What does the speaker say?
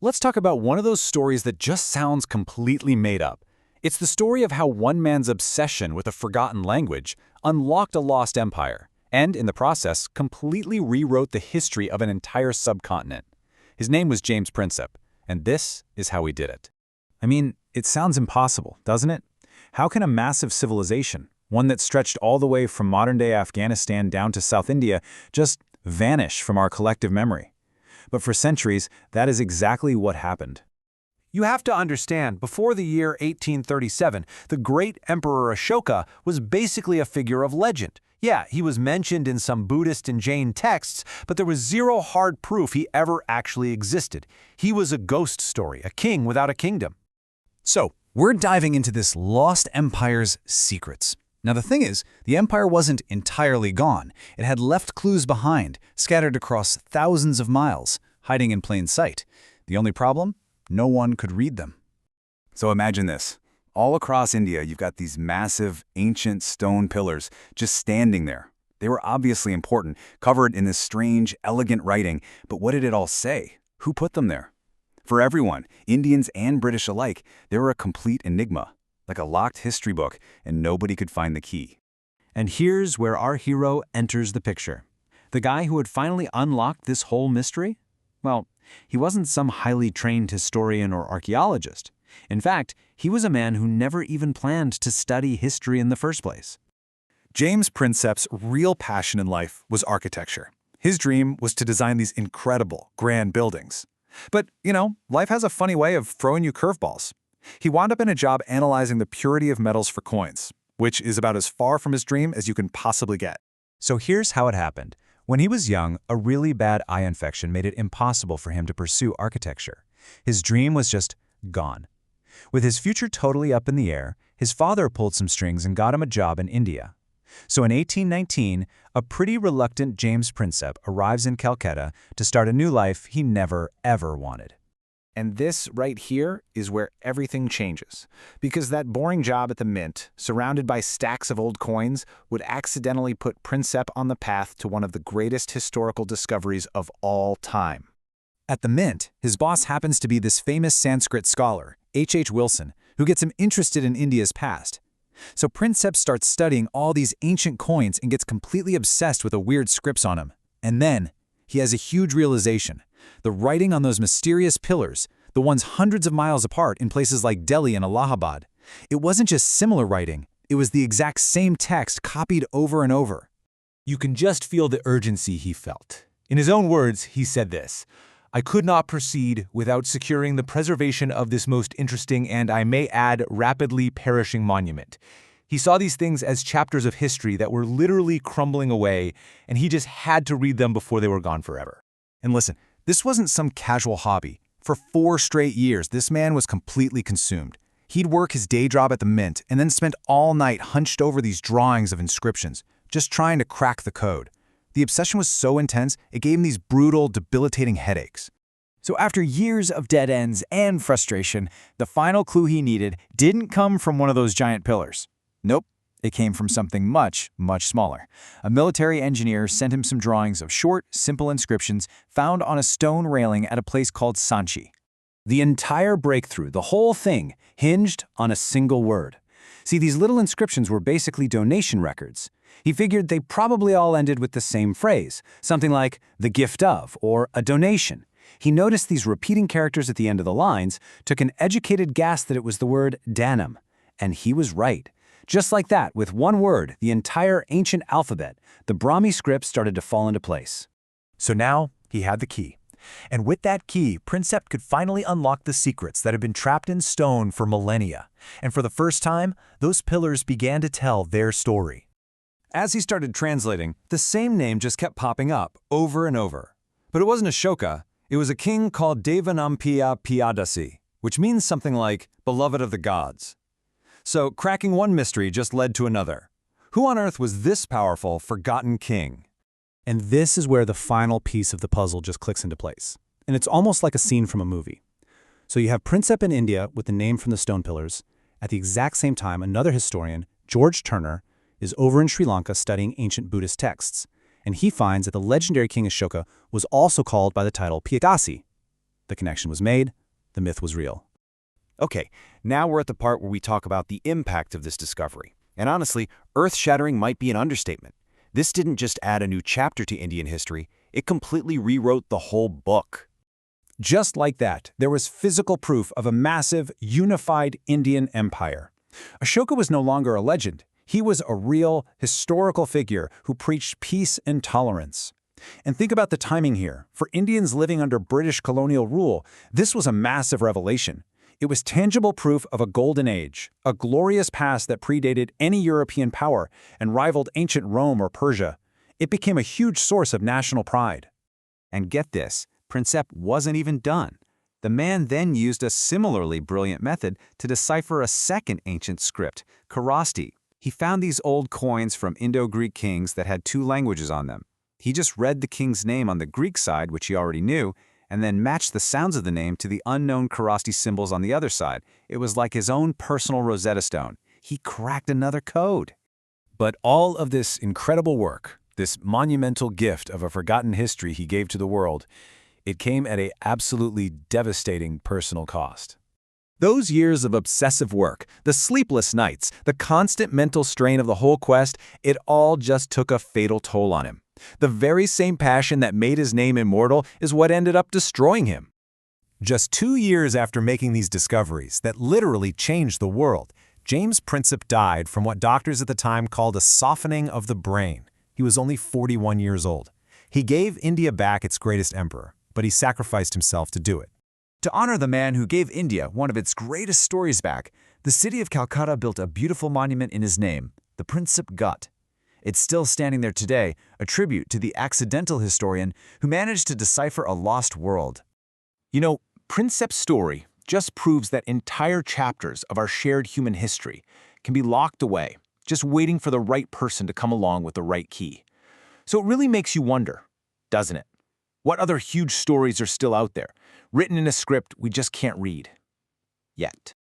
Let's talk about one of those stories that just sounds completely made up. It's the story of how one man's obsession with a forgotten language unlocked a lost empire, and in the process, completely rewrote the history of an entire subcontinent. His name was James Prinsep, and this is how he did it. I mean, it sounds impossible, doesn't it? How can a massive civilization, one that stretched all the way from modern-day Afghanistan down to South India, just vanish from our collective memory? But for centuries, that is exactly what happened. You have to understand, before the year 1837, the great Emperor Ashoka was basically a figure of legend. Yeah, he was mentioned in some Buddhist and Jain texts, but there was zero hard proof he ever actually existed. He was a ghost story, a king without a kingdom. So, we're diving into this lost empire's secrets. Now the thing is, the empire wasn't entirely gone. It had left clues behind, scattered across thousands of miles, hiding in plain sight. The only problem? No one could read them. So imagine this. All across India, you've got these massive, ancient stone pillars just standing there. They were obviously important, covered in this strange, elegant writing, but what did it all say? Who put them there? For everyone, Indians and British alike, they were a complete enigma, like a locked history book, and nobody could find the key. And here's where our hero enters the picture. The guy who had finally unlocked this whole mystery? Well, he wasn't some highly trained historian or archaeologist. In fact, he was a man who never even planned to study history in the first place. James Prinsep's real passion in life was architecture. His dream was to design these incredible, grand buildings. But, life has a funny way of throwing you curveballs. He wound up in a job analyzing the purity of metals for coins, which is about as far from his dream as you can possibly get. So here's how it happened. When he was young, a really bad eye infection made it impossible for him to pursue architecture. His dream was just gone. With his future totally up in the air, his father pulled some strings and got him a job in India. So in 1819, a pretty reluctant James Prinsep arrives in Calcutta to start a new life he never, ever wanted. And this right here is where everything changes. Because that boring job at the Mint, surrounded by stacks of old coins, would accidentally put Prinsep on the path to one of the greatest historical discoveries of all time. At the Mint, his boss happens to be this famous Sanskrit scholar, H. Wilson, who gets him interested in India's past. So Prinsep starts studying all these ancient coins and gets completely obsessed with the weird scripts on them. And then, he has a huge realization. The writing on those mysterious pillars, the ones hundreds of miles apart in places like Delhi and Allahabad, it wasn't just similar writing, it was the exact same text copied over and over. You can just feel the urgency he felt. In his own words, he said this, "I could not proceed without securing the preservation of this most interesting and, I may add, rapidly perishing monument." He saw these things as chapters of history that were literally crumbling away, and he just had to read them before they were gone forever. And listen, this wasn't some casual hobby. For 4 straight years, this man was completely consumed. He'd work his day job at the Mint and then spend all night hunched over these drawings of inscriptions, just trying to crack the code. The obsession was so intense, it gave him these brutal, debilitating headaches. So after years of dead ends and frustration, the final clue he needed didn't come from one of those giant pillars. Nope, it came from something much, much smaller. A military engineer sent him some drawings of short, simple inscriptions found on a stone railing at a place called Sanchi. The entire breakthrough, the whole thing, hinged on a single word. See, these little inscriptions were basically donation records. He figured they probably all ended with the same phrase, something like the gift of or a donation. He noticed these repeating characters at the end of the lines, took an educated guess that it was the word danam. And he was right. Just like that, with one word, the entire ancient alphabet, the Brahmi script started to fall into place. So now, he had the key. And with that key, Prinsep could finally unlock the secrets that had been trapped in stone for millennia. And for the first time, those pillars began to tell their story. As he started translating, the same name just kept popping up over and over. But it wasn't Ashoka, it was a king called Devanampiya Piyadasi, which means something like beloved of the gods. So cracking one mystery just led to another. Who on earth was this powerful, forgotten king? And this is where the final piece of the puzzle just clicks into place. And it's almost like a scene from a movie. So you have Prinsep in India with the name from the stone pillars. At the exact same time, another historian, George Turner, is over in Sri Lanka studying ancient Buddhist texts. And he finds that the legendary king Ashoka was also called by the title Piyadasi. The connection was made, the myth was real. Okay, now we're at the part where we talk about the impact of this discovery. And honestly, earth-shattering might be an understatement. This didn't just add a new chapter to Indian history, it completely rewrote the whole book. Just like that, there was physical proof of a massive, unified Indian empire. Ashoka was no longer a legend. He was a real, historical figure who preached peace and tolerance. And think about the timing here. For Indians living under British colonial rule, this was a massive revelation. It was tangible proof of a golden age, a glorious past that predated any European power and rivaled ancient Rome or Persia. It became a huge source of national pride. And get this, Prinsep wasn't even done. The man then used a similarly brilliant method to decipher a second ancient script, Kharosthi. He found these old coins from Indo-Greek kings that had two languages on them. He just read the king's name on the Greek side, which he already knew, and then matched the sounds of the name to the unknown Kharosthi symbols on the other side. It was like his own personal Rosetta Stone. He cracked another code. But all of this incredible work, this monumental gift of a forgotten history he gave to the world, it came at an absolutely devastating personal cost. Those years of obsessive work, the sleepless nights, the constant mental strain of the whole quest, it all just took a fatal toll on him. The very same passion that made his name immortal is what ended up destroying him. Just 2 years after making these discoveries that literally changed the world, James Prinsep died from what doctors at the time called a softening of the brain. He was only 41 years old. He gave India back its greatest emperor, but he sacrificed himself to do it. To honor the man who gave India one of its greatest stories back, the city of Calcutta built a beautiful monument in his name, the Prinsep Gut. It's still standing there today, a tribute to the accidental historian who managed to decipher a lost world. You know, Prinsep's story just proves that entire chapters of our shared human history can be locked away, just waiting for the right person to come along with the right key. So it really makes you wonder, doesn't it? What other huge stories are still out there, written in a script we just can't read yet?